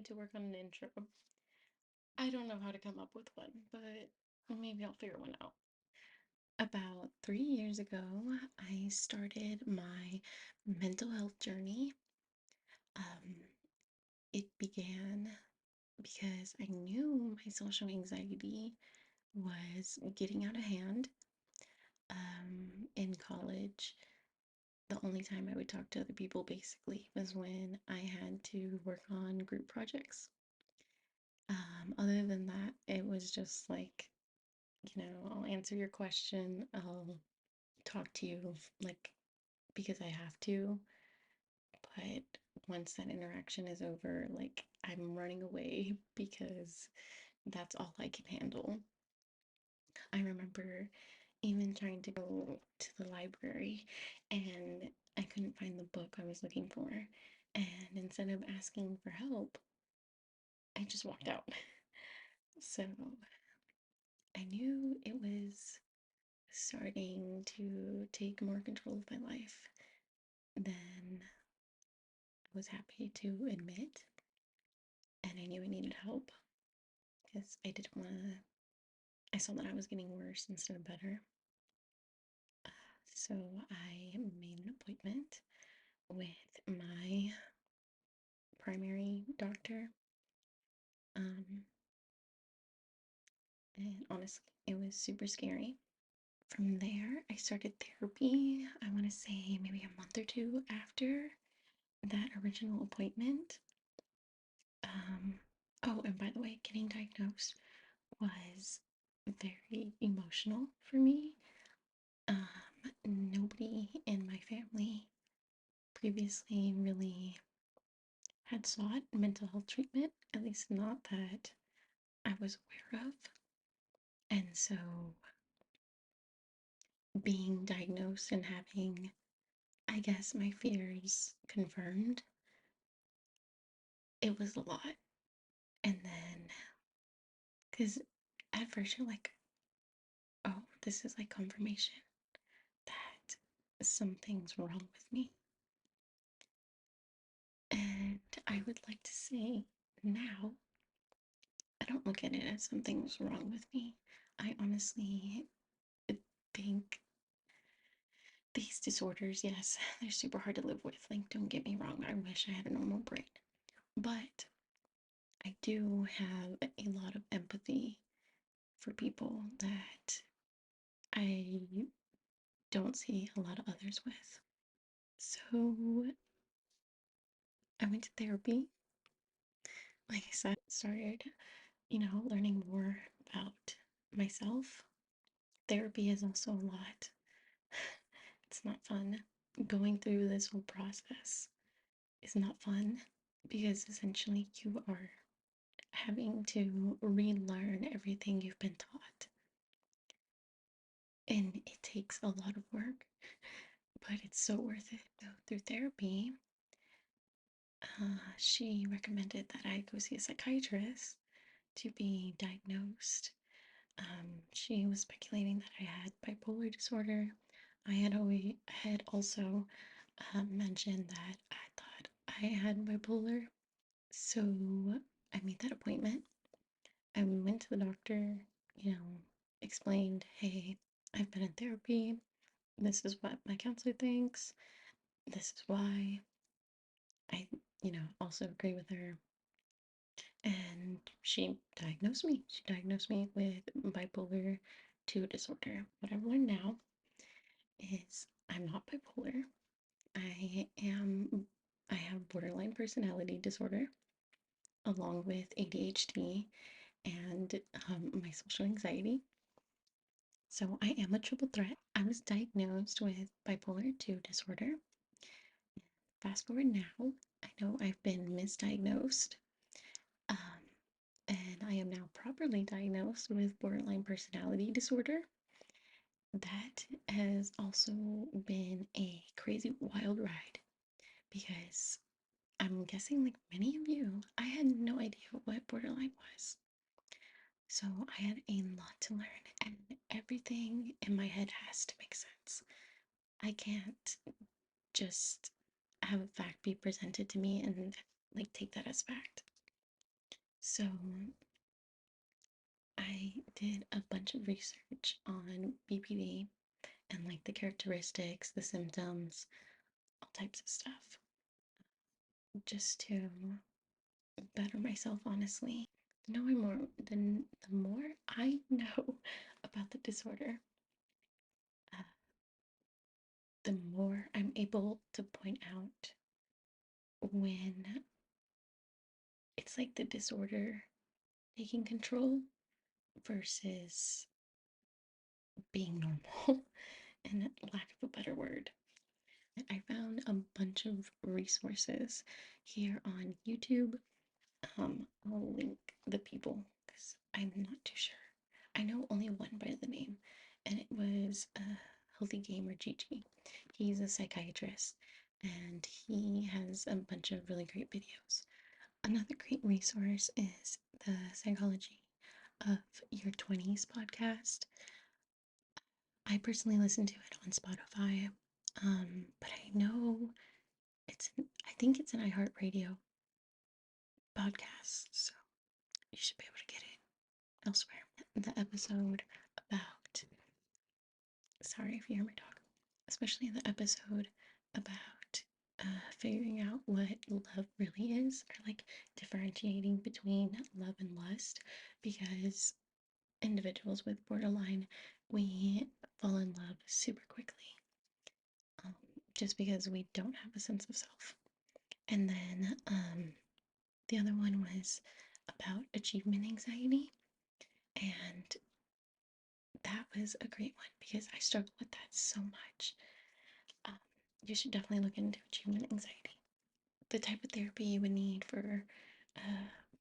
need to work on an intro. I don't know how to come up with one, but maybe I'll figure one out. About 3 years ago, I started my mental health journey. Um, it began because I knew my social anxiety was getting out of hand. In college, the only time I would talk to other people basically was when I had to work on group projects. Other than that, it was just like, I'll answer your question, I'll talk to you like because I have to, but once that interaction is over, like I'm running away because that's all I can handle. I remember even trying to go to the library and I couldn't find the book I was looking for. And instead of asking for help, I just walked out. So I knew it was starting to take more control of my life than I was happy to admit. And I knew I needed help because I didn't want to, I saw that I was getting worse instead of better. So I made an appointment with my primary doctor. Um, and honestly, it was super scary. From there, I started therapy, I want to say maybe a month or two after that original appointment. Oh, and by the way, getting diagnosed was very emotional for me. Nobody in my family previously really had sought mental health treatment, at least not that I was aware of. And so being diagnosed and having, I guess, my fears confirmed, it was a lot. And then, because at first you're like, oh, this is like confirmation that something's wrong with me. And I would like to say now, I don't look at it as something's wrong with me. I honestly think these disorders, yes, they're super hard to live with. Like, don't get me wrong, I wish I had a normal brain. But I do have a lot of empathy for people that I don't see a lot of others with. So I went to therapy. Like I said, started, learning more about myself. Therapy is also a lot. It's not fun. Going through this whole process is not fun because essentially you are having to relearn everything you've been taught. And it takes a lot of work, but it's so worth it. So through therapy, she recommended that I go see a psychiatrist to be diagnosed. She was speculating that I had bipolar disorder. I had also mentioned that I thought I had bipolar. So I made that appointment. I went to the doctor, you know, explained, hey, I've been in therapy. This is what my counselor thinks. This is why. I, also agree with her. And she diagnosed me. She diagnosed me with bipolar 2 disorder. What I've learned now is I'm not bipolar. I am, I have borderline personality disorder along with ADHD and my social anxiety. So I am a triple threat. I was diagnosed with bipolar 2 disorder. Fast forward now, I know I've been misdiagnosed, um, and I am now properly diagnosed with borderline personality disorder. That has also been a crazy wild ride because I'm guessing, like many of you, I had no idea what borderline was. So I had a lot to learn, and everything in my head has to make sense. I can't just have a fact be presented to me and like take that as fact. So I did a bunch of research on BPD and like the characteristics, the symptoms, all types of stuff, just to better myself, honestly. The more I know about the disorder, uh, the more I'm able to point out when it's like the disorder taking control versus being normal, and lack of a better word. I found a bunch of resources here on YouTube. I'll link the people because I'm not too sure. I know only one by the name, and it was Healthy Gamer Gigi. He's a psychiatrist, and he has a bunch of really great videos. Another great resource is the Psychology of Your 20s podcast. I personally listen to it on Spotify, but I know I think it's an iHeartRadio podcast, so you should be able to get it elsewhere. The episode about, sorry if you hear my dog, especially the episode about figuring out what love really is, or like differentiating between love and lust, because individuals with borderline, we fall in love super quickly, um, just because we don't have a sense of self. And then the other one was about achievement anxiety, and that was a great one because I struggle with that so much. Um, you should definitely look into achievement anxiety. The type of therapy you would need for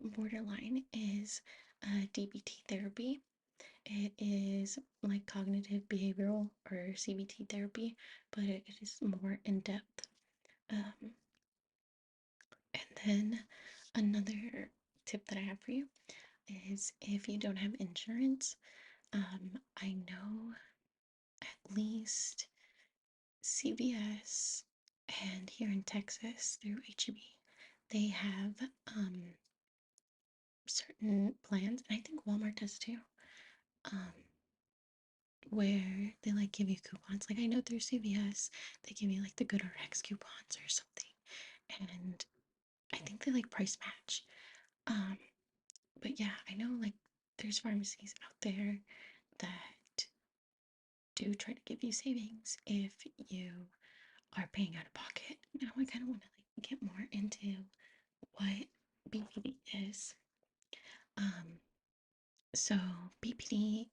borderline is DBT therapy. It is like cognitive behavioral or CBT therapy, but it is more in depth. Um, and then another tip that I have for you is if you don't have insurance, I know at least CVS and here in Texas through HEB, they have certain plans, and I think Walmart does too, um, where they like give you coupons. Like I know through CVS, they give you like the Good RX coupons or something, and I think they like price match. Um, but yeah, I know like there's pharmacies out there that do try to give you savings if you are paying out of pocket. Now I kind of want to like get more into what BPD is. Um, so BPD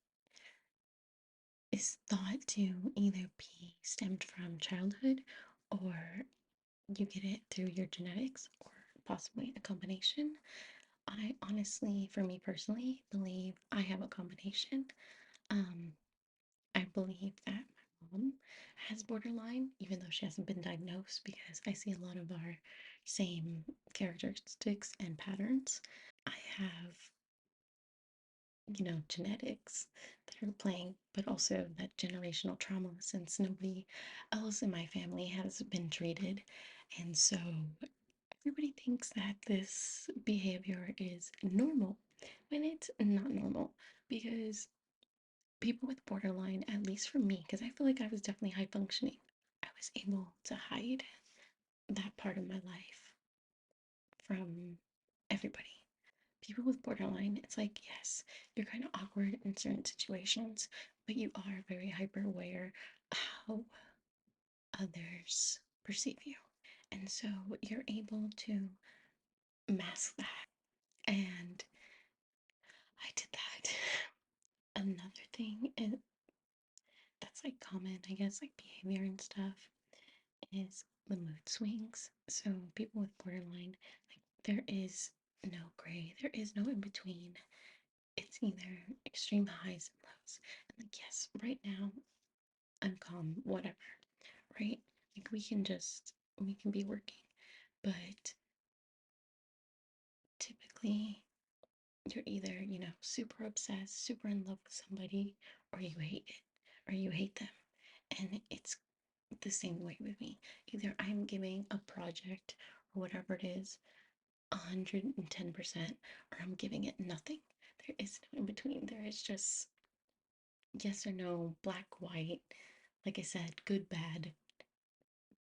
is thought to either be stemmed from childhood, or you get it through your genetics, or possibly a combination. I honestly, for me personally, believe I have a combination. Um, I believe that my mom has borderline, even though she hasn't been diagnosed, because I see a lot of our same characteristics and patterns. I have, genetics that are playing, but also that generational trauma since nobody else in my family has been treated. And so everybody thinks that this behavior is normal when it's not normal, because people with borderline, at least for me, because I feel like I was definitely high functioning, I was able to hide that part of my life from everybody. People with borderline, it's like, yes, you're kind of awkward in certain situations, but you are very hyper aware how others perceive you. And so you're able to mask that. And I did that. Another thing is, that's like common, I guess, like behavior and stuff, is the mood swings. So people with borderline, like there is no gray, there is no in between. It's either extreme highs and lows. And like, yes, right now I'm calm, whatever, right? Like we can be working, but typically you're either, super obsessed, super in love with somebody, or you hate it, or you hate them. And it's the same way with me. Either I'm giving a project or whatever it is 110%, or I'm giving it nothing. There is no in between. There is just yes or no, black, white. Like I said, good, bad.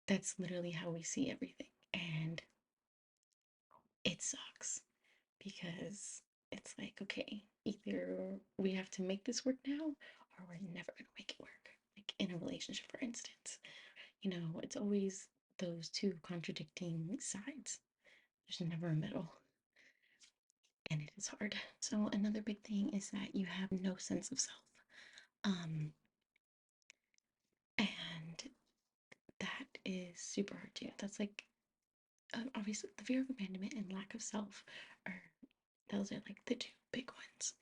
That's literally how we see everything. And it sucks because it's like, okay, either we have to make this work now or we're never going to make it work. Like in a relationship, for instance, it's always those two contradicting sides. There's never a middle, and it is hard. So, another big thing is that you have no sense of self. Um, and that is super hard too. That's like, obviously, the fear of abandonment and lack of self are, those are like the two big ones.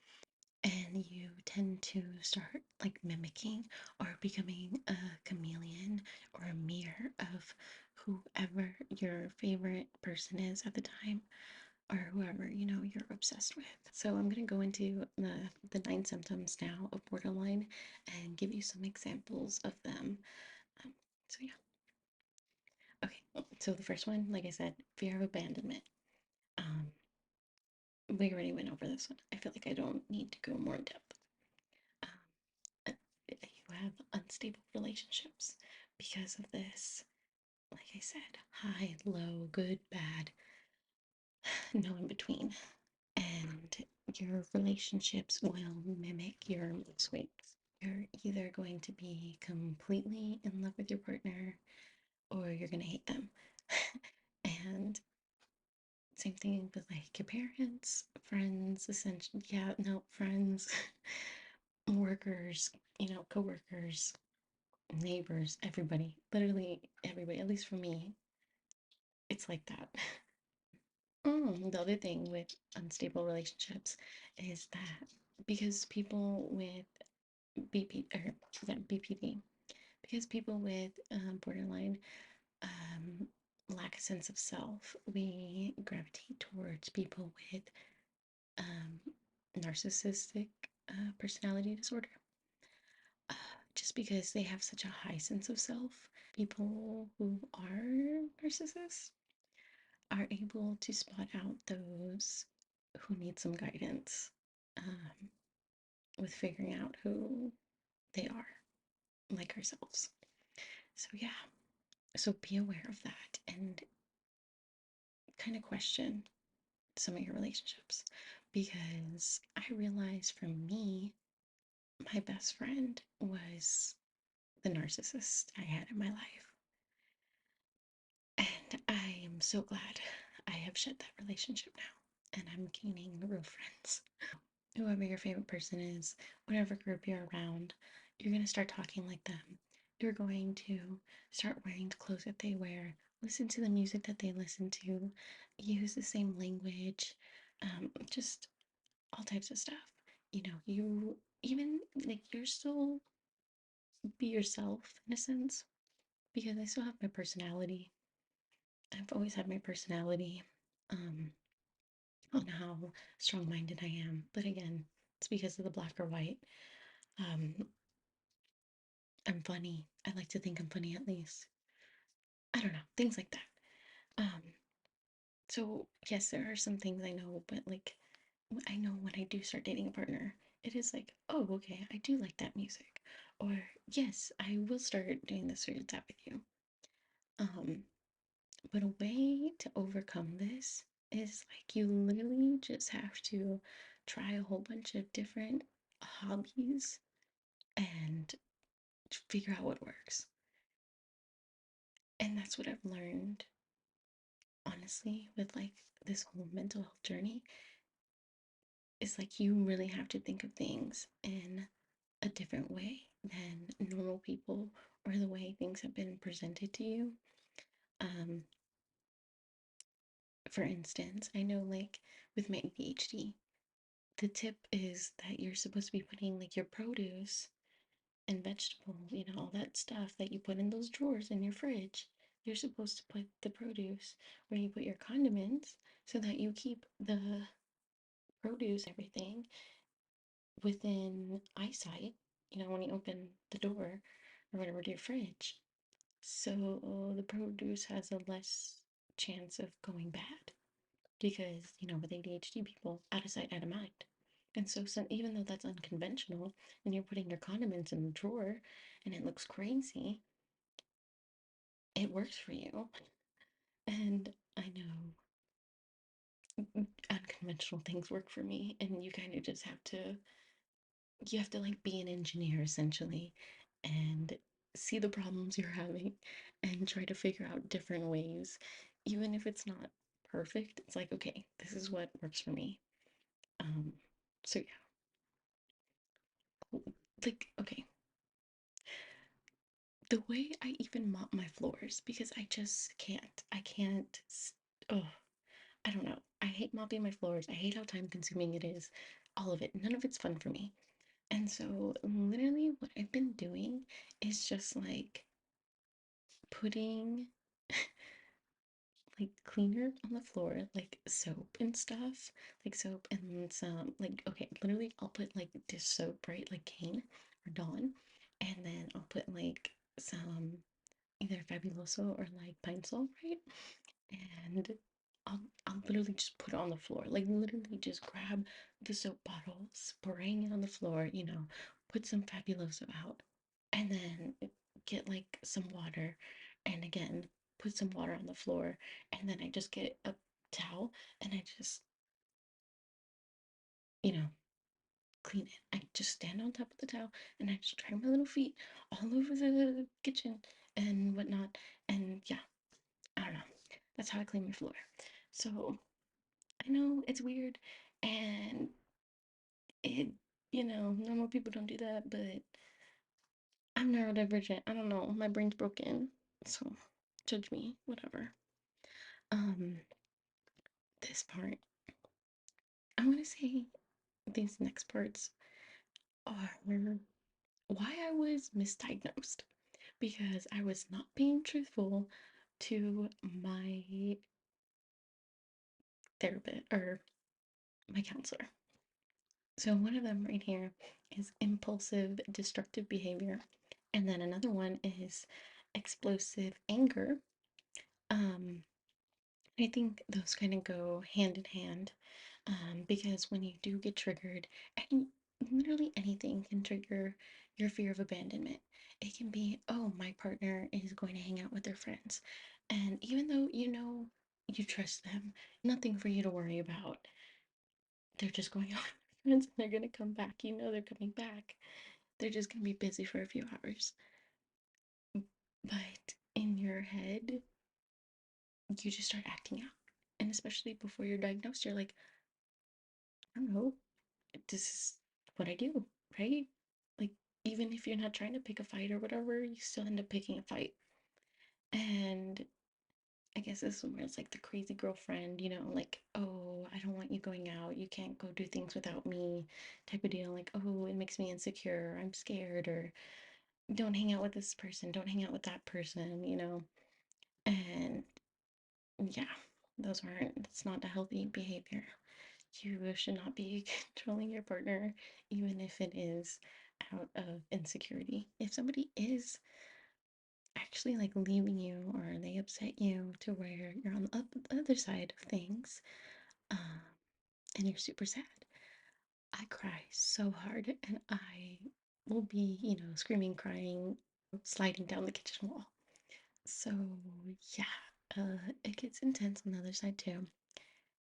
And you tend to start like mimicking or becoming a chameleon or a mirror of whoever your favorite person is at the time, or whoever you're obsessed with. So I'm going to go into the 9 symptoms now of borderline and give you some examples of them. So yeah. Okay, so the first one, like I said, fear of abandonment. um we already went over this one. I feel like I don't need to go more in depth. um, you have unstable relationships because of this. Like I said, high, low, good, bad, no in between. And your relationships will mimic your mood swings. You're either going to be completely in love with your partner or you're going to hate them. And same thing with like your parents, friends, essentially. Yeah, no, friends, workers, coworkers, neighbors, everybody, literally everybody, at least for me, it's like that. The other thing with unstable relationships is that because people with or yeah, BPD, because people with borderline um, lack a sense of self, we gravitate towards people with um, narcissistic personality disorder. Uh, just because they have such a high sense of self. People who are narcissists are able to spot out those who need some guidance um, with figuring out who they are, like ourselves. So, yeah, so be aware of that and kind of question some of your relationships, because I realized for me, my best friend was the narcissist I had in my life. And I am so glad I have shed that relationship now and I'm gaining real friends. Whoever your favorite person is, whatever group you're around, you're going to start talking like them. You're going to start wearing the clothes that they wear, listen to the music that they listen to, use the same language, just all types of stuff. You even like you're still be yourself in a sense, because I still have my personality. I've always had my personality um, on how strong minded I am. But again, it's because of the black or white. Um, I'm funny. I like to think I'm funny at least. I don't know, things like that. So yes, there are some things I know, but like I know when I do start dating a partner, it is like, oh, okay, I do like that music. Or yes, I will start doing this or that with you. Um, but a way to overcome this is like you literally just have to try a whole bunch of different hobbies and figure out what works. And that's what I've learned, honestly, with like this whole mental health journey. Is like you really have to think of things in a different way than normal people or the way things have been presented to you. Um, for instance, I know like with my ADHD, the tip is that you're supposed to be putting like your produce and vegetable, all that stuff that you put in those drawers in your fridge. You're supposed to put the produce where you put your condiments so that you keep the produce, everything within eyesight, when you open the door or whatever to your fridge. So the produce has a less chance of going bad. because, with ADHD people, out of sight, out of mind. And so even though that's unconventional and you're putting your condiments in the drawer and it looks crazy, it works for you. And I know unconventional things work for me, and you kind of just have to like be an engineer essentially and see the problems you're having and try to figure out different ways. Even if it's not perfect, it's like, okay, this is what works for me. Um, so yeah, like, okay, the way I even mop my floors, because I just can't. I can't. Oh, I don't know. I hate mopping my floors. I hate how time consuming it is. All of it. None of it's fun for me. And so, literally, what I've been doing is just like putting like cleaner on the floor, like soap and stuff, like soap and some, like, okay, literally, I'll put like dish soap, right? Like Cane or Dawn. And then I'll put like some either Fabuloso or like Pine Sol, right? And I'll literally just put it on the floor. Like literally just grab the soap bottle, spraying it on the floor, put some Fabuloso out, and then get like some water, and again put some water on the floor, and then I just get a towel and I just, you know, clean it. I just stand on top of the towel and I just drag my little feet all over the kitchen and whatnot. And yeah, I don't know. That's how I clean my floor. So I know it's weird and it, normal people don't do that, but I'm neurodivergent. I don't know. My brain's broken. So judge me, whatever. Um, this part, I want to say these next parts are why I was misdiagnosed because I was not being truthful to my therapist or my counselor. So one of them right here is impulsive destructive behavior. And then another one is explosive anger. Um, I think those kind of go hand in hand because when you do get triggered, and literally anything can trigger your fear of abandonment. It can be, oh, my partner is going to hang out with their friends. And even though you trust them, nothing for you to worry about. They're just going out with their friends and they're going to come back. They're coming back. They're just going to be busy for a few hours. But in your head, you just start acting out. And especially before you're diagnosed, you're like, I don't know, this is what I do, right? Like, even if you're not trying to pick a fight or whatever, you still end up picking a fight. And I guess this is where it's like the crazy girlfriend, like, oh, I don't want you going out. You can't go do things without me, type of deal. Like, oh, it makes me insecure. I'm scared. Or don't hang out with this person. Don't hang out with that person. And yeah, that's not a healthy behavior. You should not be controlling your partner, even if it is out of insecurity. If somebody is actually like leaving you or they upset you to where you're on the other side of things, um, and you're super sad, I cry so hard and I will be, screaming, crying, sliding down the kitchen wall. So, yeah, it gets intense on the other side too.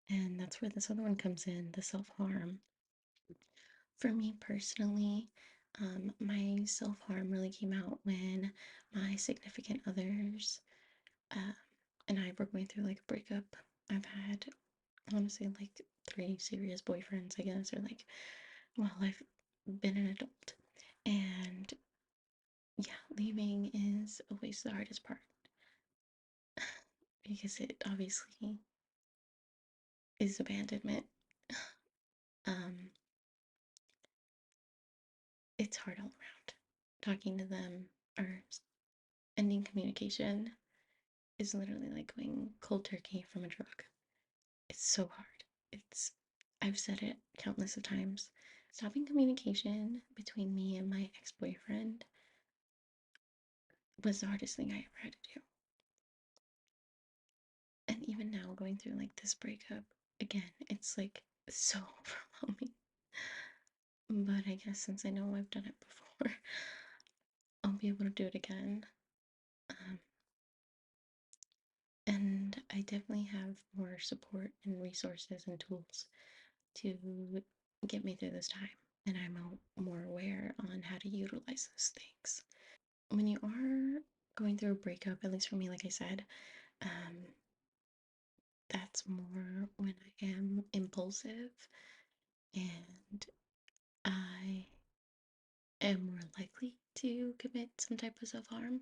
And that's where this other one comes in, the self harm. For me personally, my self harm really came out when my significant others uh, and I were going through like a breakup. I've had, honestly, like three serious boyfriends, I guess, or like, well, I've been an adult. And yeah, leaving is always the hardest part because it obviously is abandonment. Um, it's hard all around. Talking to them or ending communication is literally like going cold turkey from a drug. It's so hard. It's, I've said it countless of times. Stopping communication between me and my ex boyfriend was the hardest thing I ever had to do. And even now, going through like this breakup, again, it's like so overwhelming. But I guess since I know I've done it before, I'll be able to do it again. Um, and I definitely have more support and resources and tools to get me through this time. And I'm more aware on how to utilize those things. When you are going through a breakup, at least for me, like I said, um, that's more when I am impulsive and I am more likely to commit some type of self harm.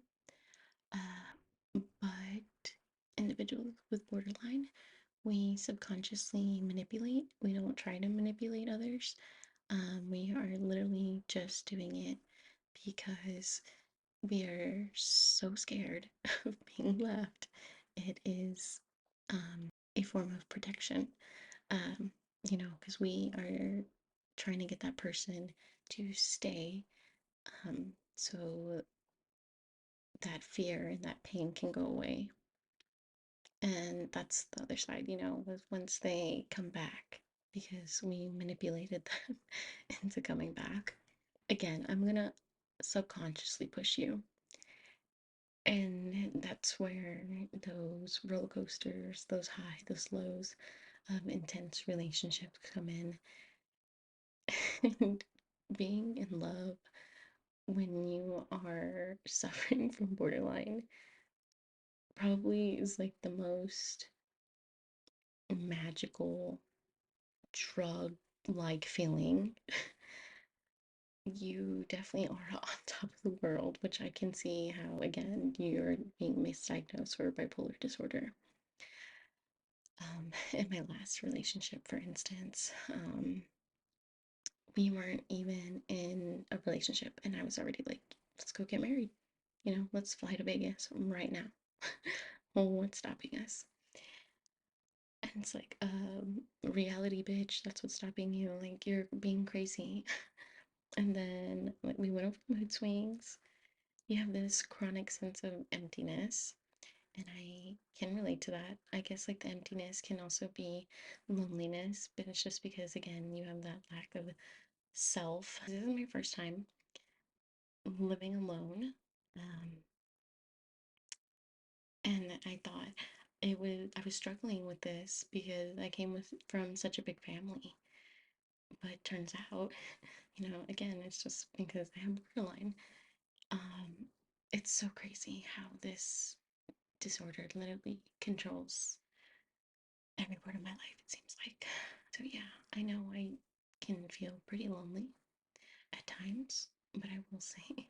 But individuals with borderline, we subconsciously manipulate. We don't try to manipulate others. We are literally just doing it because we are so scared of being left. It is a form of protection, um, because we are trying to get that person to stay, so that fear and that pain can go away. And that's the other side, was once they come back, because we manipulated them into coming back. Again, I'm gonna subconsciously push you. And that's where those roller coasters, those highs, those lows of intense relationships come in. And being in love when you are suffering from borderline probably is like the most magical drug like feeling. You definitely are on top of the world, which I can see how, again, you're being misdiagnosed for bipolar disorder. In my last relationship, for instance, we weren't even in a relationship, and I was already like, let's go get married. Let's fly to Vegas right now. Well, what's stopping us? And it's like, reality, bitch, that's what's stopping you. Like, you're being crazy. And then, like, we went over mood swings. You have this chronic sense of emptiness, and I can relate to that. I guess, like, the emptiness can also be loneliness, but it's just because, again, you have that lack of self. This is my first time living alone. Um, and I thought I was struggling with this because I came from such a big family. But turns out, again, it's just because I have borderline. Um, it's so crazy how this disorder literally controls every part of my life, it seems like. So, yeah, I know I can feel pretty lonely at times, but I will say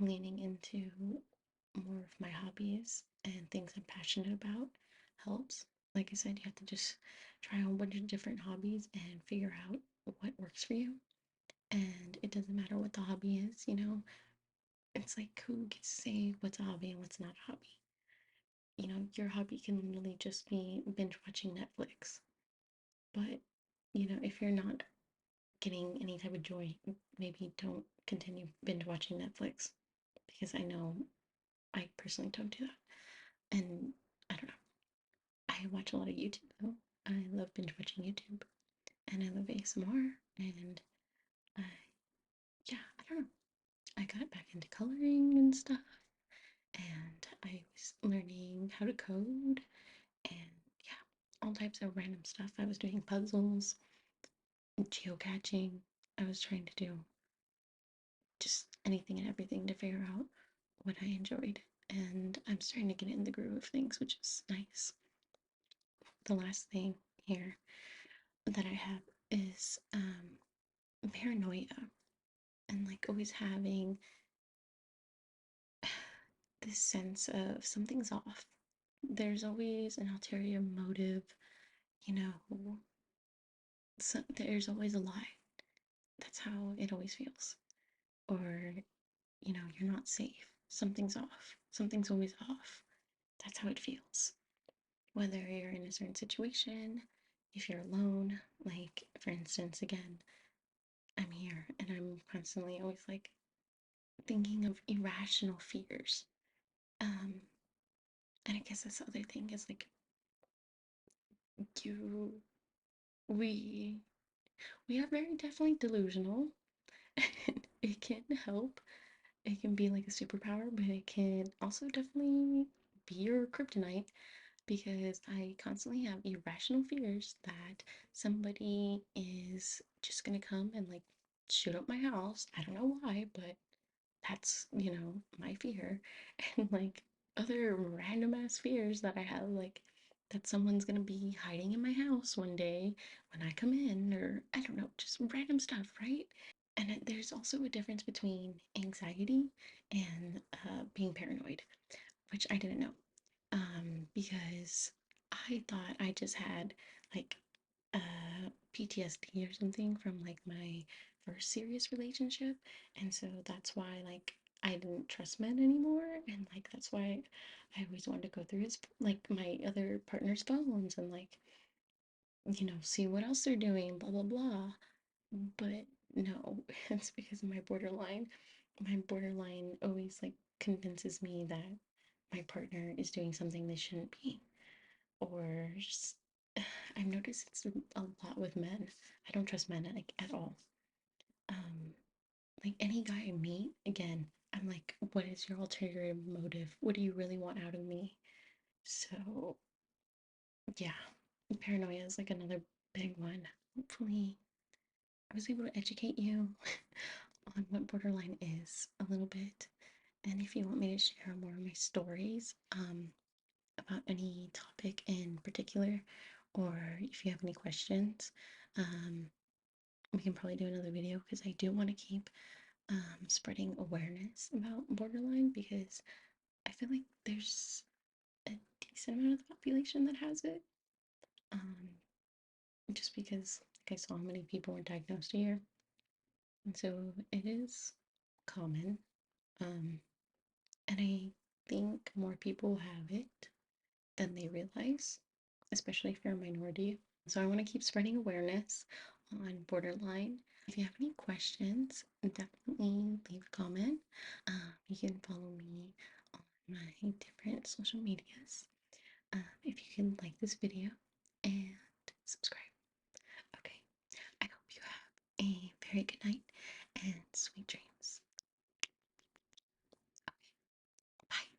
leaning into more of my hobbies and things I'm passionate about helps. Like I said, you have to just try a whole bunch of different hobbies and figure out what works for you. And it doesn't matter what the hobby is. It's like, who gets to say what's a hobby and what's not a hobby? Your hobby can literally just be binge watching Netflix. But, if you're not getting any type of joy, maybe don't continue binge watching Netflix, because I know I personally don't do that. And I don't know. I watch a lot of YouTube though. I love binge watching YouTube, and I love ASMR, and I, yeah, I don't know. I got back into coloring and stuff, and I was learning how to code, and yeah, all types of random stuff. I was doing puzzles, geocaching. I was trying to do just anything and everything to figure out what I enjoyed. And I'm starting to get in the groove of things, which is nice. The last thing here that I have is paranoia, and like always having this sense of something's off. There's always an ulterior motive, you know, there's always a lie. That's how it always feels. Or, you're not safe. Something's off. Something's always off. That's how it feels. Whether you're in a certain situation, if you're alone, like for instance, again, I'm here and I'm constantly always like thinking of irrational fears. And I guess this other thing is like you. we we are very definitely delusional, and it can help. It can be like a superpower, but it can also definitely be your kryptonite because I constantly have irrational fears that somebody is just gonna come and like shoot up my house. I don't know why, but that's, my fear. And like other random ass fears that I have, like that someone's gonna be hiding in my house one day when I come in, or I don't know, just random stuff, right? And there's also a difference between anxiety and being paranoid, which I didn't know. Because I thought I just had like PTSD or something from like my first serious relationship, and so that's why like I didn't trust men anymore, and like that's why I always wanted to go through his like my other partner's phones and like see what else they're doing, blah blah blah. But no, it's because of my borderline. My borderline always like convinces me that my partner is doing something they shouldn't be, or just I've noticed it's a lot with men. I don't trust men like at all. Um, like any guy I meet, again, I'm like, what is your ulterior motive? What do you really want out of me? So yeah, paranoia is like another big one. Hopefully, I was able to educate you on what borderline is a little bit. And if you want me to share more of my stories, about any topic in particular, or if you have any questions, um, we can probably do another video because I do want to keep spreading awareness about borderline because I feel like there's a decent amount of the population that has it. Um, just because like I saw how many people were diagnosed a year, and so it is common. Um, and I think more people have it than they realize, especially if you're a minority. So I want to keep spreading awareness on borderline. If you have any questions, definitely leave a comment. You can follow me on my different social medias. If you can like this video,